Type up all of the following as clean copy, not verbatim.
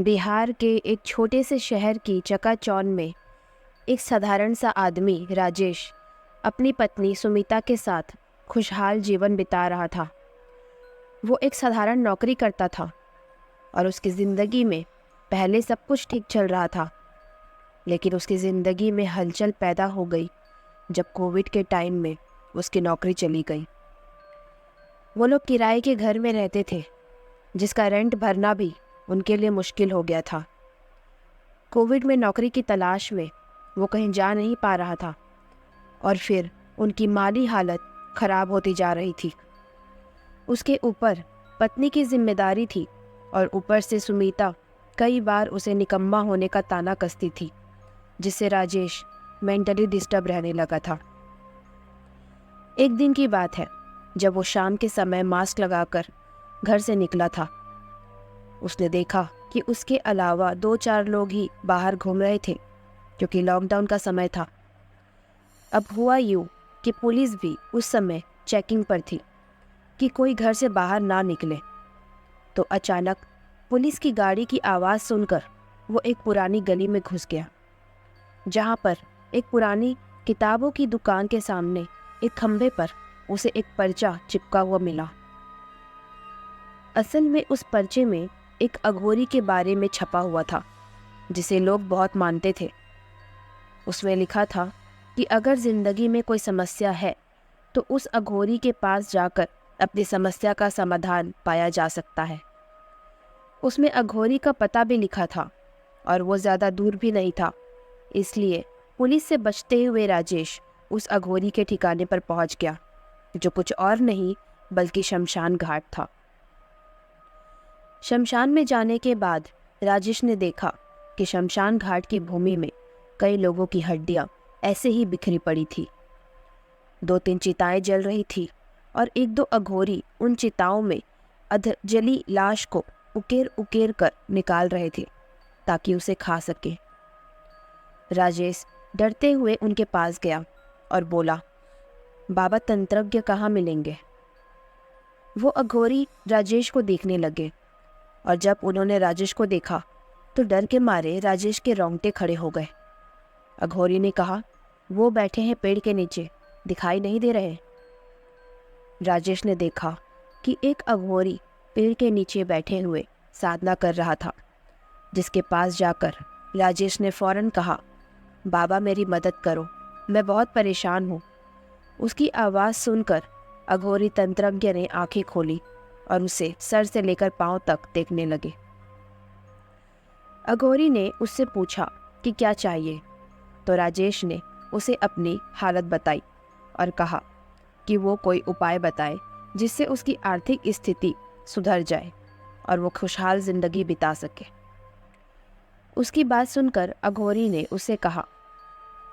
बिहार के एक छोटे से शहर की चकाचौंध में एक साधारण सा आदमी राजेश अपनी पत्नी सुमिता के साथ खुशहाल जीवन बिता रहा था। वो एक साधारण नौकरी करता था और उसकी ज़िंदगी में पहले सब कुछ ठीक चल रहा था। लेकिन उसकी ज़िंदगी में हलचल पैदा हो गई जब कोविड के टाइम में उसकी नौकरी चली गई। वो लोग किराए के घर में रहते थे जिसका रेंट भरना भी उनके लिए मुश्किल हो गया था। कोविड में नौकरी की तलाश में वो कहीं जा नहीं पा रहा था और फिर उनकी माली हालत खराब होती जा रही थी। उसके ऊपर पत्नी की जिम्मेदारी थी और ऊपर से सुमीता कई बार उसे निकम्मा होने का ताना कसती थी, जिससे राजेश मेंटली डिस्टर्ब रहने लगा था। एक दिन की बात है जब वो शाम के समय मास्क लगाकर घर से निकला था। उसने देखा कि उसके अलावा 2-4 लोग ही बाहर घूम रहे थे क्योंकि लॉकडाउन का समय था। अब हुआ यूँ कि पुलिस भी उस समय चेकिंग पर थी कि कोई घर से बाहर ना निकले। तो अचानक पुलिस की गाड़ी की आवाज़ सुनकर वो एक पुरानी गली में घुस गया, जहाँ पर एक पुरानी किताबों की दुकान के सामने एक खंभे पर उसे एक पर्चा चिपका हुआ मिला। असल में उस पर्चे में एक अघोरी के बारे में छपा हुआ था जिसे लोग बहुत मानते थे। उसमें लिखा था कि अगर ज़िंदगी में कोई समस्या है तो उस अघोरी के पास जाकर अपनी समस्या का समाधान पाया जा सकता है। उसमें अघोरी का पता भी लिखा था और वो ज़्यादा दूर भी नहीं था, इसलिए पुलिस से बचते हुए राजेश उस अघोरी के ठिकाने पर पहुंच गया, जो कुछ और नहीं बल्कि शमशान घाट था। शमशान में जाने के बाद राजेश ने देखा कि शमशान घाट की भूमि में कई लोगों की हड्डियां ऐसे ही बिखरी पड़ी थी। 2-3 चिताएं जल रही थी और 1-2 अघोरी उन चिताओं में जली लाश को उकेर उकेर कर निकाल रहे थे ताकि उसे खा सके। राजेश डरते हुए उनके पास गया और बोला, बाबा तंत्रज्ञ कहाँ मिलेंगे? वो अघोरी राजेश को देखने लगे और जब उन्होंने राजेश को देखा तो डर के मारे राजेश के रोंगटे खड़े हो गए। अघोरी ने कहा, वो बैठे हैं पेड़ के नीचे, दिखाई नहीं दे रहे? राजेश ने देखा कि एक अघोरी पेड़ के नीचे बैठे हुए साधना कर रहा था, जिसके पास जाकर राजेश ने फौरन कहा, बाबा मेरी मदद करो, मैं बहुत परेशान हूँ। उसकी आवाज़ सुनकर अघोरी तंत्रज्ञ ने आंखें खोली और उसे सर से लेकर पांव तक देखने लगे। अघोरी ने उससे पूछा कि क्या चाहिए, तो राजेश ने उसे अपनी हालत बताई और कहा कि वो कोई उपाय बताए जिससे उसकी आर्थिक स्थिति सुधर जाए और वो खुशहाल जिंदगी बिता सके। उसकी बात सुनकर अघोरी ने उससे कहा,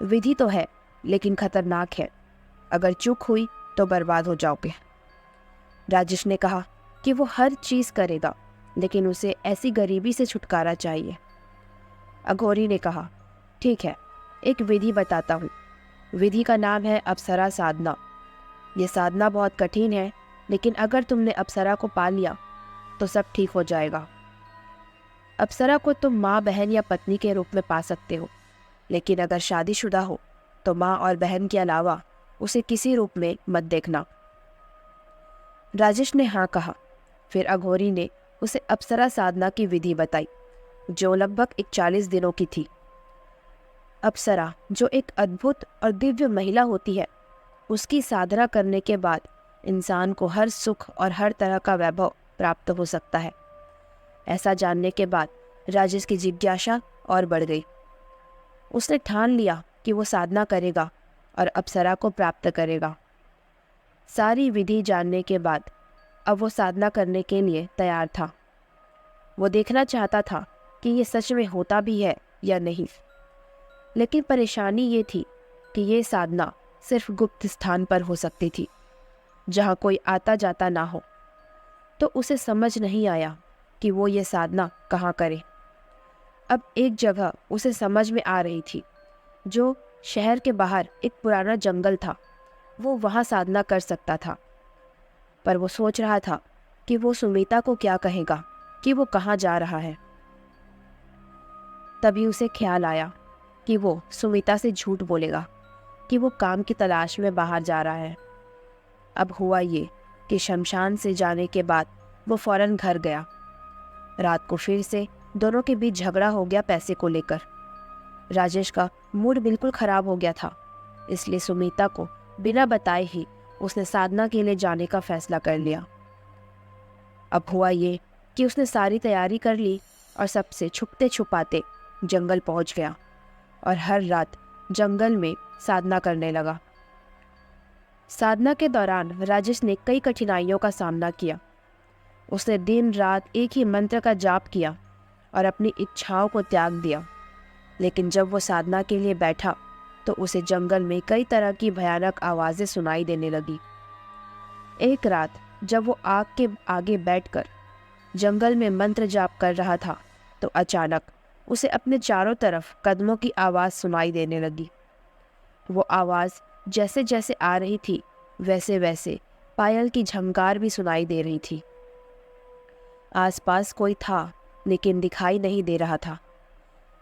विधि तो है लेकिन खतरनाक है, अगर चूक हुई तो बर्बाद हो जाओगे। राजेश ने कहा कि वो हर चीज़ करेगा लेकिन उसे ऐसी गरीबी से छुटकारा चाहिए। अघोरी ने कहा, ठीक है, एक विधि बताता हूँ। विधि का नाम है अप्सरा साधना। ये साधना बहुत कठिन है, लेकिन अगर तुमने अप्सरा को पा लिया तो सब ठीक हो जाएगा। अप्सरा को तुम माँ, बहन या पत्नी के रूप में पा सकते हो, लेकिन अगर शादीशुदा हो तो माँ और बहन के अलावा उसे किसी रूप में मत देखना। राजेश ने हाँ कहा। फिर अघोरी ने उसे अप्सरा साधना की विधि बताई, जो लगभग 41 दिनों की थी। अप्सरा, जो एक अद्भुत और दिव्य महिला होती है, उसकी साधना करने के बाद इंसान को हर सुख और हर तरह का वैभव प्राप्त हो सकता है। ऐसा जानने के बाद राजेश की जिज्ञासा और बढ़ गई। उसने ठान लिया कि वो साधना करेगा और अप्सरा को प्राप्त करेगा। सारी विधि जानने के बाद अब वो साधना करने के लिए तैयार था। वो देखना चाहता था कि ये सच में होता भी है या नहीं। लेकिन परेशानी ये थी कि ये साधना सिर्फ गुप्त स्थान पर हो सकती थी, जहाँ कोई आता जाता ना हो। तो उसे समझ नहीं आया कि वो ये साधना कहाँ करे। अब एक जगह उसे समझ में आ रही थी, जो शहर के बाहर एक पुराना जंगल था। वो वहाँ साधना कर सकता था, पर वो सोच रहा था कि वो सुमिता को क्या कहेगा कि वो कहाँ जा रहा है। तभी उसे ख्याल आया कि वो सुमिता से झूठ बोलेगा कि वो काम की तलाश में बाहर जा रहा है। अब हुआ ये कि शमशान से जाने के बाद वो फौरन घर गया। रात को फिर से दोनों के बीच झगड़ा हो गया पैसे को लेकर। राजेश का मूड बिल्कुल खराब हो गया था, इसलिए सुमिता को बिना बताए ही उसने साधना के लिए जाने का फैसला कर लिया। अब हुआ ये कि उसने सारी तैयारी कर ली और सबसे छुपते छुपाते जंगल पहुंच गया और हर रात जंगल में साधना करने लगा। साधना के दौरान राजेश ने कई कठिनाइयों का सामना किया। उसने दिन रात एक ही मंत्र का जाप किया और अपनी इच्छाओं को त्याग दिया। लेकिन जब वो साधना के लिए बैठा तो उसे जंगल में कई तरह की भयानक आवाज़ें सुनाई देने लगी। एक रात जब वो आग के आगे बैठकर जंगल में मंत्र जाप कर रहा था तो अचानक उसे अपने चारों तरफ कदमों की आवाज़ सुनाई देने लगी। वो आवाज़ जैसे जैसे आ रही थी वैसे वैसे पायल की झंकार भी सुनाई दे रही थी। आसपास कोई था लेकिन दिखाई नहीं दे रहा था।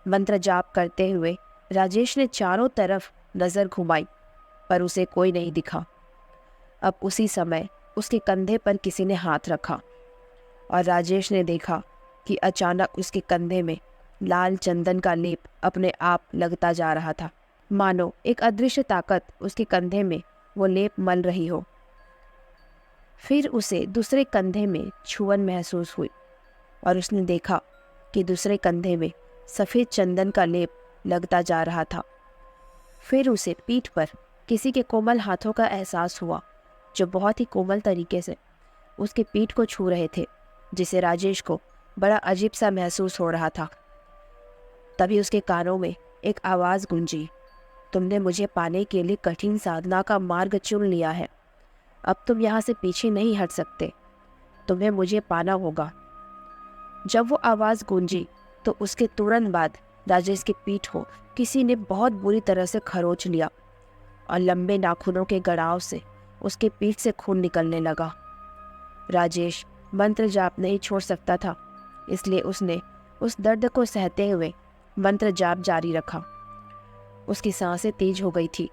मंत्र जाप करते हुए राजेश ने चारों तरफ नज़र घुमाई पर उसे कोई नहीं दिखा। अब उसी समय उसके कंधे पर किसी ने हाथ रखा और राजेश ने देखा कि अचानक उसके कंधे में लाल चंदन का लेप अपने आप लगता जा रहा था, मानो एक अदृश्य ताकत उसके कंधे में वो लेप मल रही हो। फिर उसे दूसरे कंधे में छुअन महसूस हुई और उसने देखा कि दूसरे कंधे में सफ़ेद चंदन का लेप लगता जा रहा था। फिर उसे पीठ पर किसी के कोमल हाथों का एहसास हुआ जो बहुत ही कोमल तरीके से उसके पीठ को छू रहे थे, जिसे राजेश को बड़ा अजीब सा महसूस हो रहा था। तभी उसके कानों में एक आवाज़ गूंजी, तुमने मुझे पाने के लिए कठिन साधना का मार्ग चुन लिया है। अब तुम यहाँ से पीछे नहीं हट सकते, तुम्हें मुझे पाना होगा। जब वो आवाज़ गूंजी तो उसके तुरंत बाद राजेश की पीठ को किसी ने बहुत बुरी तरह से खरोच लिया और लंबे नाखूनों के गड़ाव से उसके पीठ से खून निकलने लगा। राजेश मंत्र जाप नहीं छोड़ सकता था, इसलिए उसने उस दर्द को सहते हुए मंत्र जाप जारी रखा। उसकी सांसें तेज हो गई थी।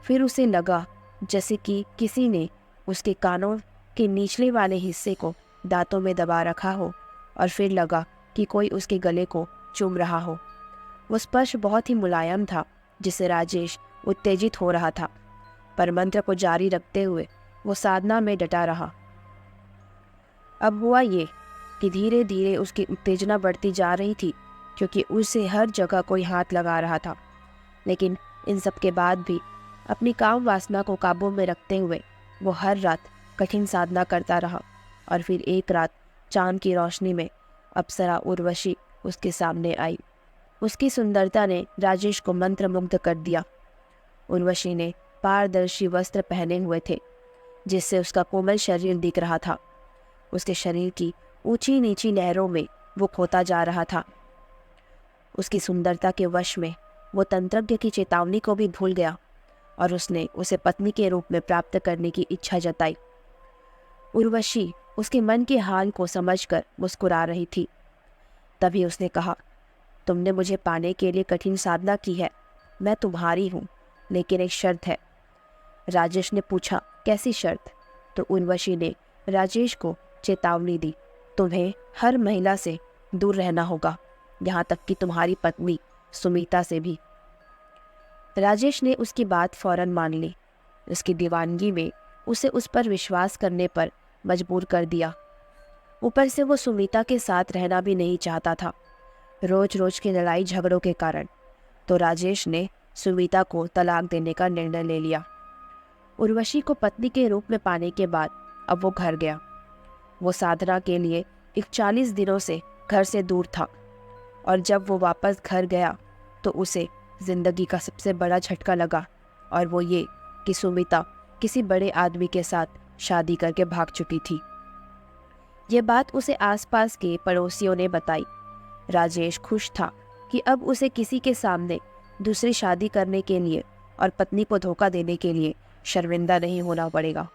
फिर उसे लगा जैसे कि किसी ने उसके कानों के निचले वाले हिस्से को दांतों में दबा रखा हो और फिर लगा कि कोई उसके गले को चूम रहा हो। वो स्पर्श बहुत ही मुलायम था, जिससे राजेश उत्तेजित हो रहा था, पर मंत्र को जारी रखते हुए वो साधना में डटा रहा। अब हुआ ये कि धीरे धीरे उसकी उत्तेजना बढ़ती जा रही थी, क्योंकि उसे हर जगह कोई हाथ लगा रहा था। लेकिन इन सब के बाद भी अपनी काम वासना को काबू में रखते हुए वो हर रात कठिन साधना करता रहा। और फिर एक रात चांद की रोशनी में अप्सरा उर्वशी उसके सामने आई। उसकी सुंदरता ने राजेश को मंत्रमुग्ध कर दिया। उर्वशी ने पारदर्शी वस्त्र पहने हुए थे, जिससे उसका कोमल शरीर दिख रहा था। उसके शरीर की ऊंची नीची लहरों में वो खोता जा रहा था। उसकी सुंदरता के वश में वो तंत्रज्ञ की चेतावनी को भी भूल गया और उसने उसे पत्नी के रूप में प्राप्त करने की इच्छा जताई। उर्वशी उसके मन के हाल को समझकर मुस्कुरा रही थी। तभी उसने कहा, तुमने मुझे पाने के लिए कठिन साधना की है, मैं तुम्हारी हूँ, लेकिन एक शर्त है। राजेश ने पूछा, कैसी शर्त? तो उर्वशी ने राजेश को चेतावनी दी, तुम्हें हर महिला से दूर रहना होगा, यहाँ तक कि तुम्हारी पत्नी सुमिता से भी। राजेश ने उसकी बात फौरन मान ली। उसकी दीवानगी में उसे उस पर विश्वास करने पर मजबूर कर दिया। ऊपर से वो सुमिता के साथ रहना भी नहीं चाहता था, रोज रोज की लड़ाई झगड़ों के कारण। तो राजेश ने सुमिता को तलाक देने का निर्णय ले लिया। उर्वशी को पत्नी के रूप में पाने के बाद अब वो घर गया। वो साधना के लिए 41 दिनों से घर से दूर था और जब वो वापस घर गया तो उसे जिंदगी का सबसे बड़ा झटका लगा, और वो ये कि सुमिता किसी बड़े आदमी के साथ शादी करके भाग चुकी थी। ये बात उसे आसपास के पड़ोसियों ने बताई। राजेश खुश था कि अब उसे किसी के सामने दूसरी शादी करने के लिए और पत्नी को धोखा देने के लिए शर्मिंदा नहीं होना पड़ेगा।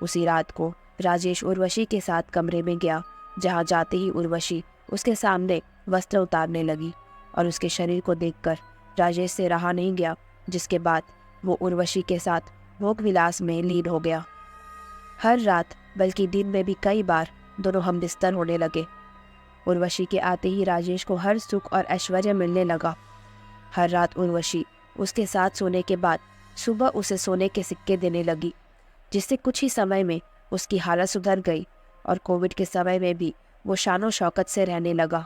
उसी रात को राजेश उर्वशी के साथ कमरे में गया, जहां जाते ही उर्वशी उसके सामने वस्त्र उतारने लगी और उसके शरीर को देखकर राजेश से रहा नहीं गया, जिसके बाद वो उर्वशी के साथ भोग विलास में लीन हो गया। हर रात बल्कि दिन में भी कई बार दोनों हम बिस्तर होने लगे। उर्वशी के आते ही राजेश को हर सुख और ऐश्वर्य मिलने लगा। हर रात उर्वशी उसके साथ सोने के बाद सुबह उसे सोने के सिक्के देने लगी, जिससे कुछ ही समय में उसकी हालत सुधर गई और कोविड के समय में भी वो शानो शौकत से रहने लगा।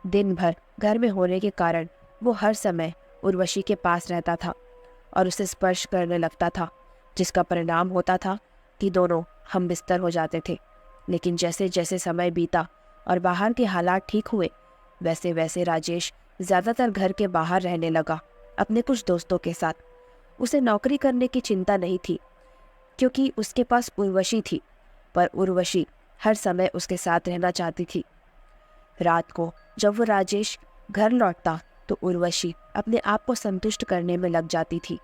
दिन भर घर में होने के कारण वो हर समय उर्वशी के पास रहता था और उसे स्पर्श करने लगता था, जिसका परिणाम होता था कि दोनों हम बिस्तर हो जाते थे। लेकिन जैसे जैसे समय बीता और बाहर के हालात ठीक हुए, वैसे वैसे राजेश ज़्यादातर घर के बाहर रहने लगा, अपने कुछ दोस्तों के साथ। उसे नौकरी करने की चिंता नहीं थी, क्योंकि उसके पास उर्वशी थी, पर उर्वशी हर समय उसके साथ रहना चाहती थी। रात को जब वो राजेश घर लौटता तो उर्वशी अपने आप को संतुष्ट करने में लग जाती थी।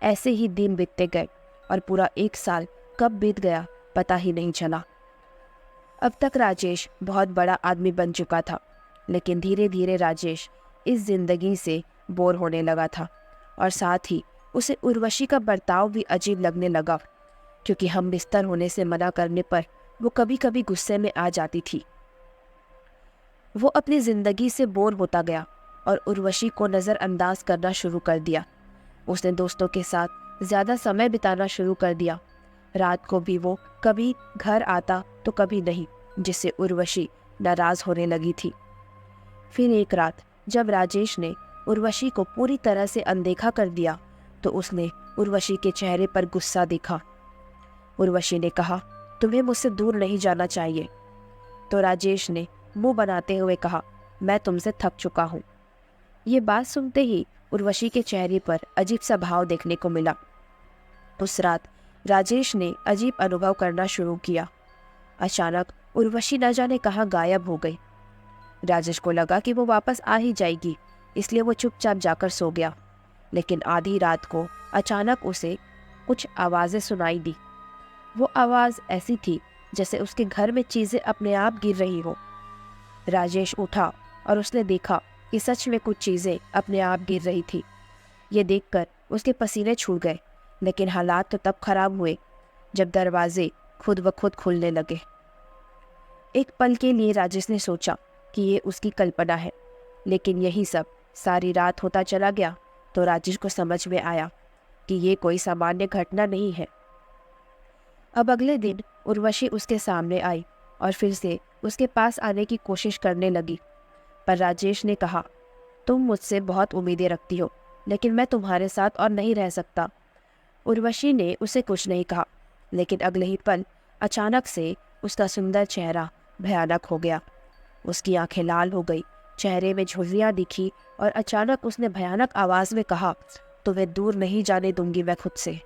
ऐसे ही दिन बीतते गए और पूरा 1 साल कब बीत गया पता ही नहीं चला। अब तक राजेश बहुत बड़ा आदमी बन चुका था, लेकिन धीरे धीरे राजेश इस जिंदगी से बोर होने लगा था और साथ ही उसे उर्वशी का बर्ताव भी अजीब लगने लगा, क्योंकि हम बिस्तर होने से मना करने पर वो कभी कभी गुस्से में आ जाती थी। वो अपनी जिंदगी से बोर होता गया और उर्वशी को नज़रअंदाज करना शुरू कर दिया। उसने दोस्तों के साथ ज़्यादा समय बिताना शुरू कर दिया। रात को भी वो कभी घर आता तो कभी नहीं, जिससे उर्वशी नाराज़ होने लगी थी। फिर एक रात जब राजेश ने उर्वशी को पूरी तरह से अनदेखा कर दिया तो उसने उर्वशी के चेहरे पर गुस्सा देखा। उर्वशी ने कहा, तुम्हें मुझसे दूर नहीं जाना चाहिए। तो राजेश ने मुंह बनाते हुए कहा, मैं तुमसे थक चुका हूँ। ये बात सुनते ही उर्वशी के चेहरे पर अजीब सा भाव देखने को मिला। उस रात राजेश ने अजीब अनुभव करना शुरू किया। अचानक उर्वशी न जाने कहाँ गायब हो गई। राजेश को लगा कि वो वापस आ ही जाएगी, इसलिए वो चुपचाप जाकर सो गया। लेकिन आधी रात को अचानक उसे कुछ आवाज़ें सुनाई दी। वो आवाज़ ऐसी थी जैसे उसके घर में चीज़ें अपने आप गिर रही हो। राजेश उठा और उसने देखा कि सच में कुछ चीज़ें अपने आप गिर रही थी। ये देखकर उसके पसीने छूट गए, लेकिन हालात तो तब खराब हुए जब दरवाजे खुद ब खुद खुलने लगे। एक पल के लिए राजेश ने सोचा कि ये उसकी कल्पना है, लेकिन यही सब सारी रात होता चला गया तो राजेश को समझ में आया कि ये कोई सामान्य घटना नहीं है। अब अगले दिन उर्वशी उसके सामने आई और फिर से उसके पास आने की कोशिश करने लगी, पर राजेश ने कहा, तुम मुझसे बहुत उम्मीदें रखती हो, लेकिन मैं तुम्हारे साथ और नहीं रह सकता। उर्वशी ने उसे कुछ नहीं कहा, लेकिन अगले ही पल अचानक से उसका सुंदर चेहरा भयानक हो गया। उसकी आंखें लाल हो गई, चेहरे में झुर्रियाँ दिखी और अचानक उसने भयानक आवाज़ में कहा, तुम्हें दूर नहीं जाने दूंगी मैं खुद से।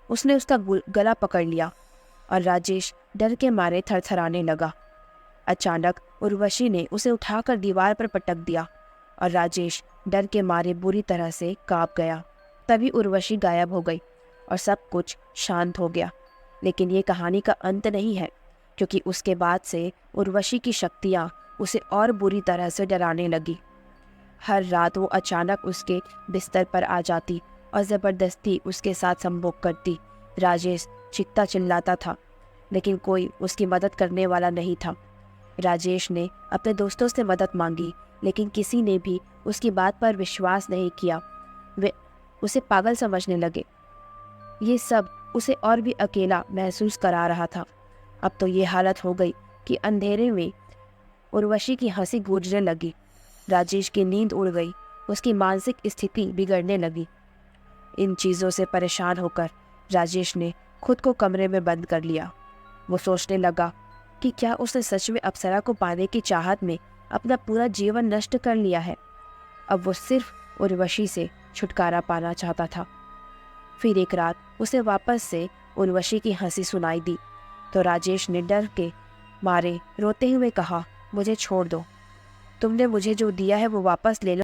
उसने उसका गला पकड़ लिया और राजेश डर के मारे थरथराने लगा। अचानक उर्वशी ने उसे उठाकर दीवार पर पटक दिया और राजेश डर के मारे बुरी तरह से कांप गया। तभी उर्वशी गायब हो गई और सब कुछ शांत हो गया। लेकिन ये कहानी का अंत नहीं है, क्योंकि उसके बाद से उर्वशी की शक्तियाँ उसे और बुरी तरह से डराने लगी। हर रात वो अचानक उसके बिस्तर पर आ जाती और ज़बरदस्ती उसके साथ संभोग करती। राजेश चीखता चिल्लाता था, लेकिन कोई उसकी मदद करने वाला नहीं था। राजेश ने अपने दोस्तों से मदद मांगी, लेकिन किसी ने भी उसकी बात पर विश्वास नहीं किया। वे उसे पागल समझने लगे। ये सब उसे और भी अकेला महसूस करा रहा था। अब तो ये हालत हो गई कि अंधेरे में उर्वशी की हंसी गूंजने लगी। राजेश की नींद उड़ गई, उसकी मानसिक स्थिति बिगड़ने लगी। इन चीज़ों से परेशान होकर राजेश ने खुद को कमरे में बंद कर लिया। वो सोचने लगा कि क्या उसने सच में अप्सरा को पाने की चाहत में अपना पूरा जीवन नष्ट कर लिया है। अब वो सिर्फ उर्वशी से छुटकारा पाना चाहता था। फिर एक रात उसे वापस से उर्वशी की हंसी सुनाई दी तो राजेश ने डर के मारे रोते हुए कहा, मुझे छोड़ दो, तुमने मुझे जो दिया है वो वापस ले लो।